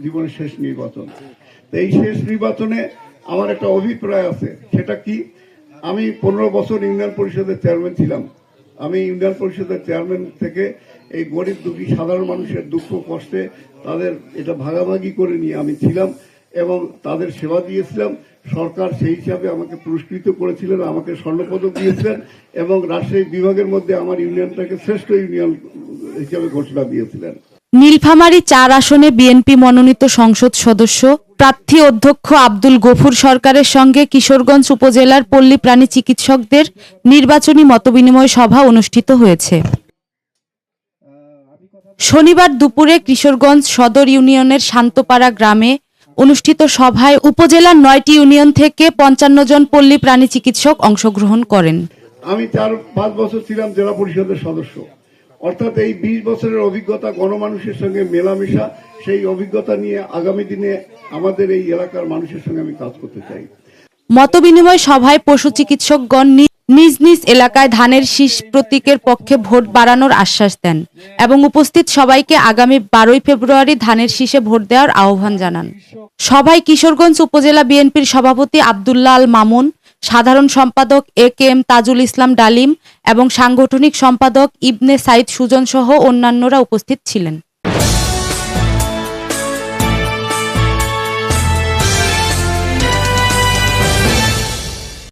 জীবনের শেষ নির্বাচন। তো এই শেষ নির্বাচনে আমার একটা অভিপ্রায় আছে, সেটা কি, আমি 15 বছর ইউনিয়ন পরিষদের চেয়ারম্যান ছিলাম। আমি ইউনিয়ন পরিষদের চেয়ারম্যান থেকে এই গরিব দুঃখী সাধারণ মানুষের দুঃখ কষ্টে তাদের এটা ভাগাভাগি করে নিয়ে আমি ছিলাম এবং তাদের সেবা দিয়েছিলাম। সরকার সেই হিসাবে আমাকে পুরস্কৃত করেছিলেন, আমাকে স্বর্ণপদক দিয়েছিলেন এবং রাজশাহী বিভাগের মধ্যে আমার ইউনিয়নটাকে শ্রেষ্ঠ ইউনিয়ন হিসাবে ঘোষণা দিয়েছিলেন। নীলফামারী 4 আসনে বিএনপি মনোনীত সংসদ সদস্য প্রার্থী অধ্যক্ষ আব্দুল গফুর সরকারের সঙ্গে কিশোরগঞ্জ উপজেলার পল্লী প্রাণী চিকিৎসকদের নির্বাচনী মতবিনিময় সভা অনুষ্ঠিত হয়েছে। শনিবার দুপুরে কিশোরগঞ্জ সদর ইউনিয়নের শান্তপাড়া গ্রামে অনুষ্ঠিত সভায় উপজেলার 9টি ইউনিয়ন থেকে 55 জন পল্লী প্রাণী চিকিৎসক অংশগ্রহণ করেন। আমি 4-5 বছর ছিলাম জেলা পরিষদের সদস্য, অর্থাৎ এই 20 বছরের অভিজ্ঞতা, গণমানুষের সঙ্গে মেলামেশা, সেই অভিজ্ঞতা নিয়ে আগামী দিনে আমাদের এই এলাকার মানুষের সঙ্গে আমি কাজ করতে চাই। মতবিনিময় সভায় পশু চিকিৎসকগণ নিজ নিজ এলাকায় ধানের শীষ প্রতীকের পক্ষে ভোট বাড়ানোর আশ্বাস দেন এবং উপস্থিত সবাইকে আগামী 12 ফেব্রুয়ারি ধানের শীষে ভোট দেওয়ার আহ্বান জানান। সভায় কিশোরগঞ্জ উপজেলা বিএনপির সভাপতি আব্দুল্লাহ আল মামুন, সাধারণ সম্পাদক এ.কে.এম. তাজুল ইসলাম ডালিম এবং সাংগঠনিক সম্পাদক ইবনে সাইদ সুজন সহ অন্যান্যরা উপস্থিত ছিলেন।